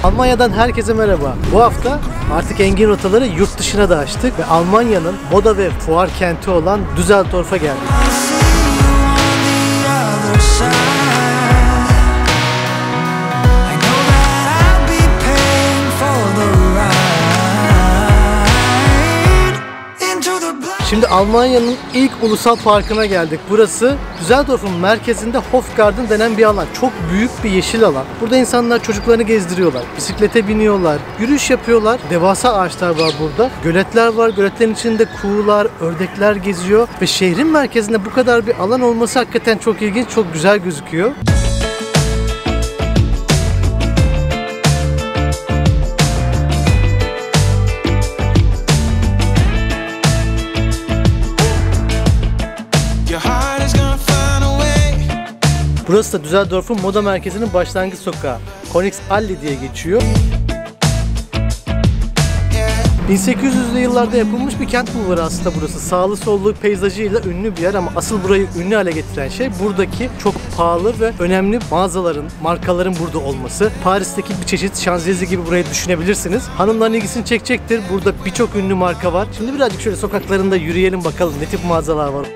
Almanya'dan herkese merhaba. Bu hafta artık engin rotaları yurt dışına da açtık ve Almanya'nın moda ve fuar kenti olan Düsseldorf'a geldik. Şimdi Almanya'nın ilk ulusal parkına geldik. Burası Düsseldorf'un merkezinde Hofgarten denen bir alan. Çok büyük bir yeşil alan. Burada insanlar çocuklarını gezdiriyorlar. Bisiklete biniyorlar. Yürüyüş yapıyorlar. Devasa ağaçlar var burada. Göletler var. Göletlerin içinde kuğular, ördekler geziyor. Ve şehrin merkezinde bu kadar bir alan olması hakikaten çok ilginç, çok güzel gözüküyor. Burası da Düsseldorf'un moda merkezinin başlangıç sokağı. Königsallee diye geçiyor. 1800'lü yıllarda yapılmış bir kent bulvarı aslında burası. Sağlı sollu peyzajıyla ünlü bir yer ama asıl burayı ünlü hale getiren şey buradaki çok pahalı ve önemli mağazaların, markaların burada olması. Paris'teki bir çeşit Şanzelize gibi burayı düşünebilirsiniz. Hanımların ilgisini çekecektir. Burada birçok ünlü marka var. Şimdi birazcık şöyle sokaklarında yürüyelim bakalım ne tip mağazalar var.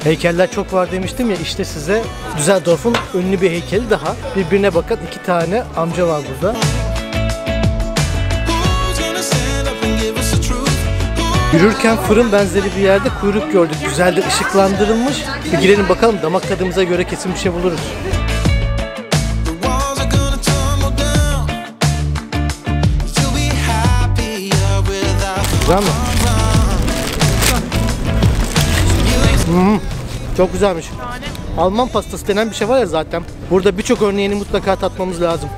Heykeller çok var demiştim ya, işte size Düsseldorf'un ünlü bir heykeli daha. Birbirine bakan iki tane amca var burada. Yürürken fırın benzeri bir yerde kuyruk gördük. Güzel de ışıklandırılmış. Bir girelim bakalım, damak tadımıza göre kesin bir şey buluruz. Güzel mi? Çok güzelmiş. Alman pastası denen bir şey var ya zaten. Burada birçok örneğini mutlaka tatmamız lazım.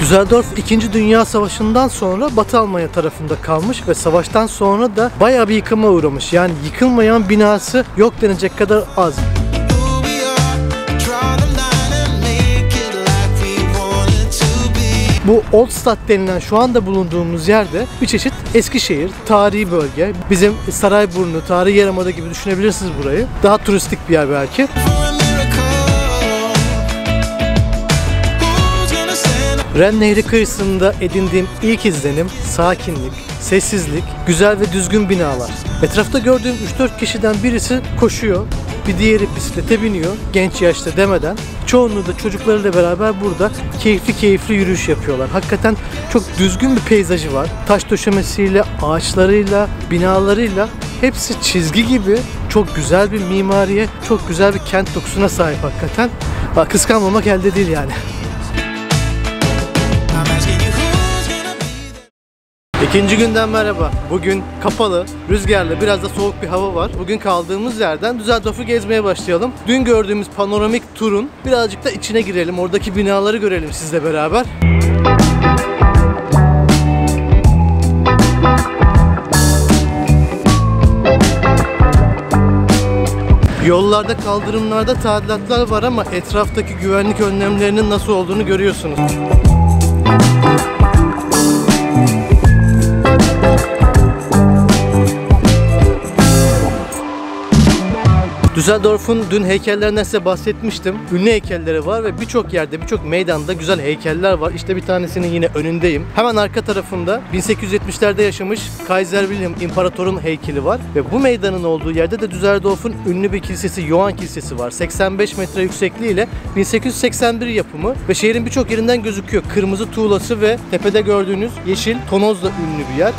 Düsseldorf 2. Dünya Savaşı'ndan sonra Batı Almanya tarafında kalmış ve savaştan sonra da bayağı bir yıkıma uğramış. Yani yıkılmayan binası yok denecek kadar az. Bu Oldstadt denilen şu anda bulunduğumuz yerde bir çeşit Eskişehir, tarihi bölge. Bizim Sarayburnu, Tarihi Yarımada gibi düşünebilirsiniz burayı. Daha turistik bir yer belki. Ren Nehri kıyısında edindiğim ilk izlenim sakinlik, sessizlik, güzel ve düzgün binalar. Etrafta gördüğüm 3-4 kişiden birisi koşuyor, bir diğeri bisiklete biniyor, genç yaşta demeden. Çoğunluğu da çocuklarıyla beraber burada keyifli yürüyüş yapıyorlar. Hakikaten çok düzgün bir peyzajı var. Taş döşemesiyle, ağaçlarıyla, binalarıyla hepsi çizgi gibi çok güzel bir mimariye, çok güzel bir kent dokusuna sahip hakikaten. Kıskanmamak elde değil yani. İkinci günden merhaba. Bugün kapalı, rüzgarlı, biraz da soğuk bir hava var. Bugün kaldığımız yerden Düsseldorf'u gezmeye başlayalım. Dün gördüğümüz panoramik turun birazcık da içine girelim. Oradaki binaları görelim sizle beraber. Yollarda, kaldırımlarda tadilatlar var ama etraftaki güvenlik önlemlerinin nasıl olduğunu görüyorsunuz. Düsseldorf'un dün heykellerinden size bahsetmiştim. Ünlü heykelleri var ve birçok yerde, birçok meydanda güzel heykeller var. İşte bir tanesinin yine önündeyim. Hemen arka tarafında 1870'lerde yaşamış Kaiser Wilhelm İmparator'un heykeli var. Ve bu meydanın olduğu yerde de Düsseldorf'un ünlü bir kilisesi, Johann Kilisesi var. 85 metre yüksekliğiyle 1881 yapımı ve şehrin birçok yerinden gözüküyor. Kırmızı tuğlası ve tepede gördüğünüz yeşil tonozla ünlü bir yer.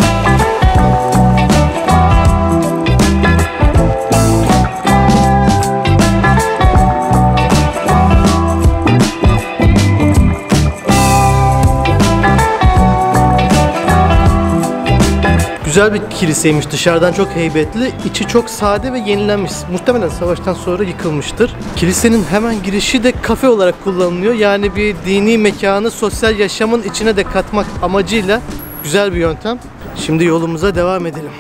Güzel bir kiliseymiş. Dışarıdan çok heybetli, içi çok sade ve yenilenmiş. Muhtemelen savaştan sonra yıkılmıştır. Kilisenin hemen girişi de kafe olarak kullanılıyor. Yani bir dini mekanı sosyal yaşamın içine de katmak amacıyla güzel bir yöntem. Şimdi yolumuza devam edelim.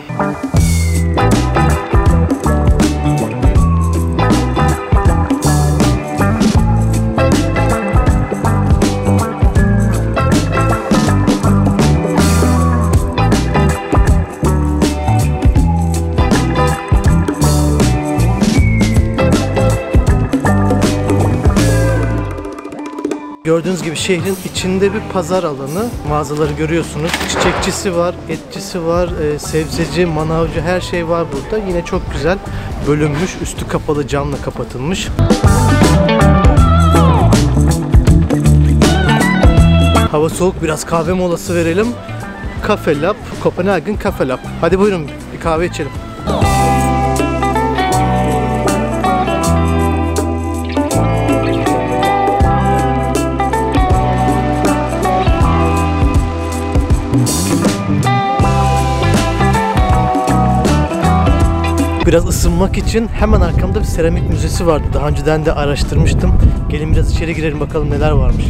Gördüğünüz gibi şehrin içinde bir pazar alanı. Mağazaları görüyorsunuz. Çiçekçisi var, etçisi var, sebzeci, manavcı, her şey var burada. Yine çok güzel bölünmüş. Üstü kapalı, camla kapatılmış. Hava soğuk, biraz kahve molası verelim. Cafe Lab, Copenhagen Cafe Lab. Hadi buyurun bir kahve içelim. Biraz ısınmak için hemen arkamda bir seramik müzesi vardı. Daha önceden de araştırmıştım. Gelin biraz içeri girelim bakalım neler varmış.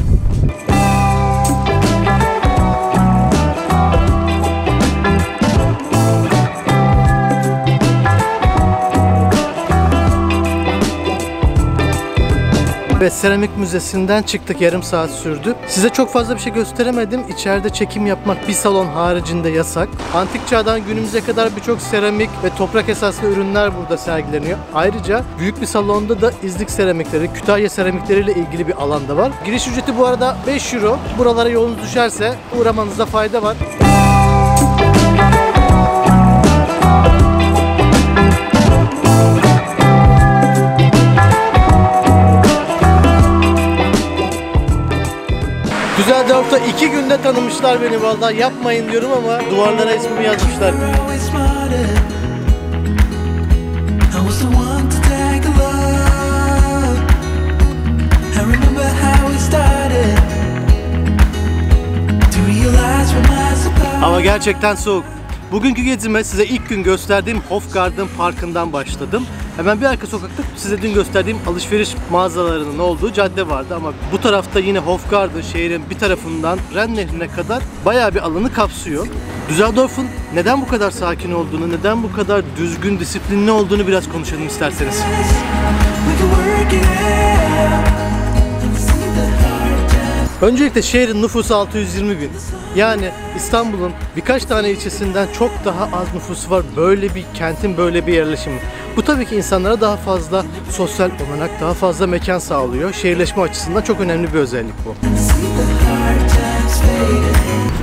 Ve seramik müzesinden çıktık, yarım saat sürdü. Size çok fazla bir şey gösteremedim. İçeride çekim yapmak bir salon haricinde yasak. Antik çağdan günümüze kadar birçok seramik ve toprak esaslı ürünler burada sergileniyor. Ayrıca büyük bir salonda da İznik seramikleri, Kütahya seramikleriyle ilgili bir alanda var. Giriş ücreti bu arada 5 euro. Buralara yolunuz düşerse uğramanızda fayda var. Düsseldorf'ta 2 günde tanımışlar beni vallahi, yapmayın diyorum ama duvarlara ismimi yazmışlar. Hava gerçekten soğuk. Bugünkü gezime size ilk gün gösterdiğim Hofgarten Parkı'ndan başladım. Hemen bir arka sokakta size dün gösterdiğim alışveriş mağazalarının olduğu cadde vardı ama bu tarafta yine Hofgarten şehrin bir tarafından Ren Nehri'ne kadar bayağı bir alanı kapsıyor. Düsseldorf'un neden bu kadar sakin olduğunu, neden bu kadar düzgün, disiplinli olduğunu biraz konuşalım isterseniz. Öncelikle şehrin nüfusu 620 bin. Yani İstanbul'un birkaç tane ilçesinden çok daha az nüfusu var. Böyle bir kentin böyle bir yerleşimi. Bu tabii ki insanlara daha fazla sosyal olanak, daha fazla mekan sağlıyor. Şehirleşme açısından çok önemli bir özellik bu.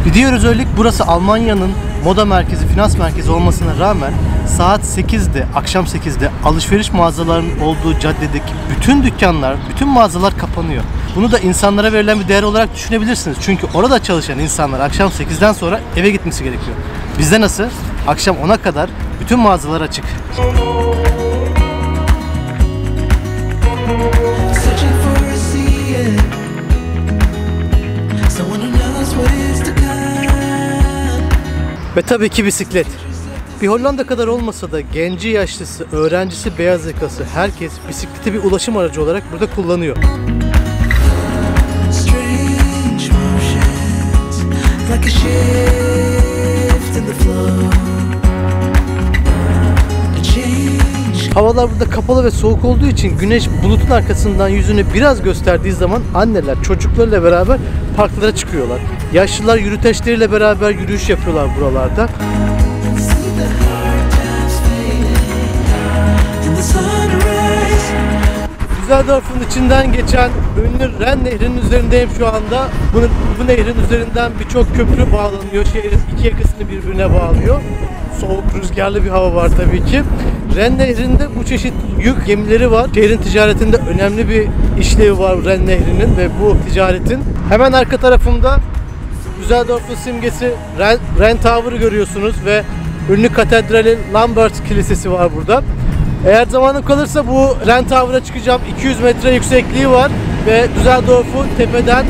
Bir diğer özellik, burası Almanya'nın moda merkezi, finans merkezi olmasına rağmen saat 8'de, akşam 8'de alışveriş mağazalarının olduğu caddedeki bütün dükkanlar, bütün mağazalar kapanıyor. Bunu da insanlara verilen bir değer olarak düşünebilirsiniz. Çünkü orada çalışan insanlar akşam 8'den sonra eve gitmesi gerekiyor. Bizde nasıl? Akşam 10'a kadar bütün mağazalar açık. Ve tabii ki bisiklet. Bir Hollanda kadar olmasa da genci, yaşlısı, öğrencisi, beyaz yakası herkes bisikleti bir ulaşım aracı olarak burada kullanıyor. Havalar burada kapalı ve soğuk olduğu için güneş bulutun arkasından yüzünü biraz gösterdiği zaman anneler çocuklarıyla beraber parklara çıkıyorlar. Yaşlılar yürüteçleriyle beraber yürüyüş yapıyorlar buralarda. Düsseldorf'un içinden geçen ünlü Ren Nehri'nin üzerindeyim şu anda. Bu nehrin üzerinden birçok köprü bağlanıyor. Şehrin iki yakasını birbirine bağlıyor. Soğuk, rüzgarlı bir hava var tabii ki. Ren Nehri'nde bu çeşit yük gemileri var. Şehrin ticaretinde önemli bir işlevi var Ren Nehri'nin ve bu ticaretin. Hemen arka tarafımda Düsseldorf'un simgesi Ren Tower'ı görüyorsunuz ve ünlü katedrali Lambert Kilisesi var burada. Eğer zamanım kalırsa bu Ren Tower'a çıkacağım. 200 metre yüksekliği var ve Düsseldorf'u tepeden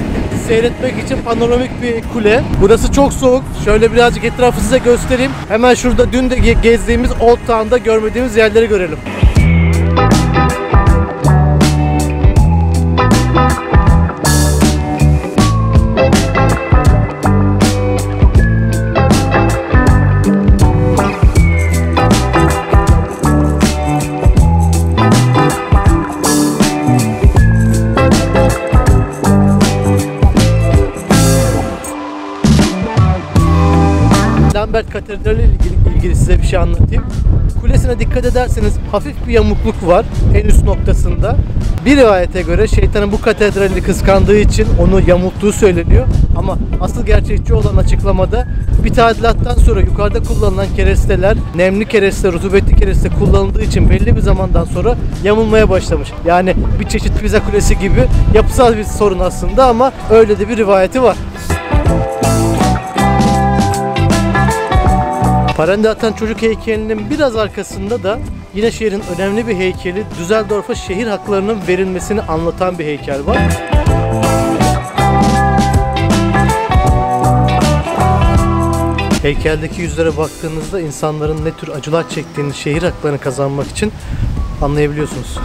seyretmek için panoramik bir kule. Burası çok soğuk. Şöyle birazcık etrafı size göstereyim. Hemen şurada dün de gezdiğimiz Old Town'da görmediğimiz yerleri görelim. Lambert Katedrali ile ilgili size bir şey anlatayım. Kulesine dikkat ederseniz hafif bir yamukluk var en üst noktasında. Bir rivayete göre şeytanın bu katedrali kıskandığı için onu yamulttuğu söyleniyor. Ama asıl gerçekçi olan açıklamada bir tadilattan sonra yukarıda kullanılan keresteler, nemli kereste, rutubetli kereste kullanıldığı için belli bir zamandan sonra yamulmaya başlamış. Yani bir çeşit Pisa Kulesi gibi yapısal bir sorun aslında ama öyle de bir rivayeti var. Parende atan çocuk heykelinin biraz arkasında da yine şehrin önemli bir heykeli, Düsseldorf'a şehir haklarının verilmesini anlatan bir heykel var. Heykeldeki yüzlere baktığınızda insanların ne tür acılar çektiğini şehir haklarını kazanmak için anlayabiliyorsunuz.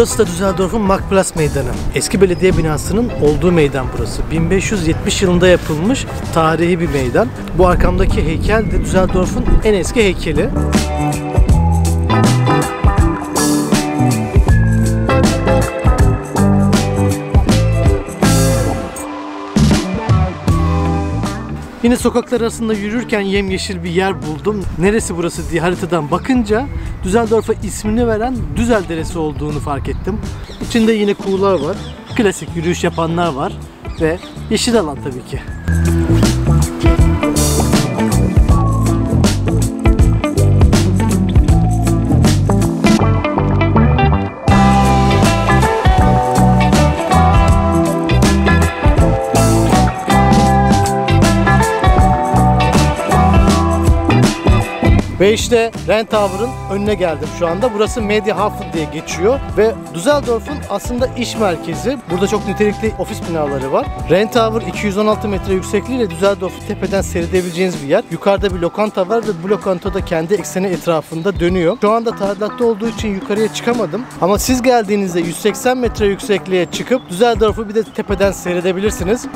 Burası da Düsseldorf'un Marktplatz Meydanı. Eski belediye binasının olduğu meydan burası. 1570 yılında yapılmış tarihi bir meydan. Bu arkamdaki heykel de Düsseldorf'un en eski heykeli. Yine sokaklar arasında yürürken yemyeşil bir yer buldum. Neresi burası diye haritadan bakınca Düsseldorf'a ismini veren Düzel Deresi olduğunu fark ettim. İçinde yine kuğular var, klasik yürüyüş yapanlar var ve yeşil alan tabii ki. Ve işte Rheintower'ın önüne geldim şu anda. Burası Mediahafen diye geçiyor ve Düsseldorf'un aslında iş merkezi. Burada çok nitelikli ofis binaları var. Rheintower 216 metre yüksekliğiyle Düsseldorf'u tepeden seyredebileceğiniz bir yer. Yukarıda bir lokanta var ve bu lokanta da kendi ekseni etrafında dönüyor. Şu anda tadilatta olduğu için yukarıya çıkamadım. Ama siz geldiğinizde 180 metre yüksekliğe çıkıp Düsseldorf'u bir de tepeden seyredebilirsiniz.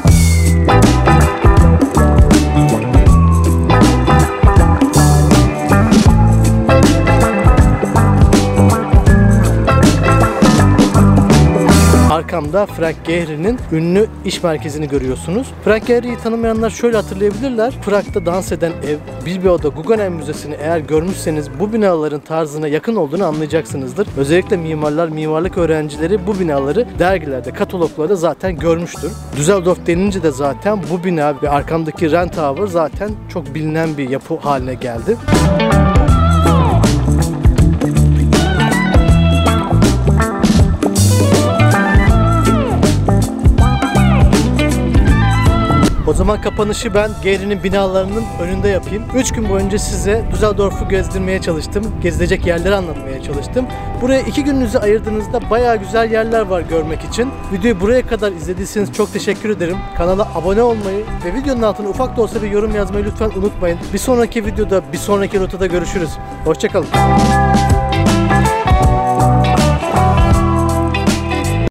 Arkamda Frank Gehry'nin ünlü iş merkezini görüyorsunuz. Frank Gehry'yi tanımayanlar şöyle hatırlayabilirler. Prag'da dans eden ev, Bilbao'da Guggenheim Müzesi'ni eğer görmüşseniz bu binaların tarzına yakın olduğunu anlayacaksınızdır. Özellikle mimarlar, mimarlık öğrencileri bu binaları dergilerde, kataloglarda zaten görmüştür. Düsseldorf denince de zaten bu bina ve arkamdaki Rheintower zaten çok bilinen bir yapı haline geldi. O zaman kapanışı ben Gehry'nin binalarının önünde yapayım. 3 gün boyunca size Düsseldorf'u gezdirmeye çalıştım. Gezilecek yerleri anlatmaya çalıştım. Buraya 2 gününüzü ayırdığınızda bayağı güzel yerler var görmek için. Videoyu buraya kadar izlediyseniz çok teşekkür ederim. Kanala abone olmayı ve videonun altına ufak da olsa bir yorum yazmayı lütfen unutmayın. Bir sonraki videoda, bir sonraki rotada görüşürüz. Hoşça kalın.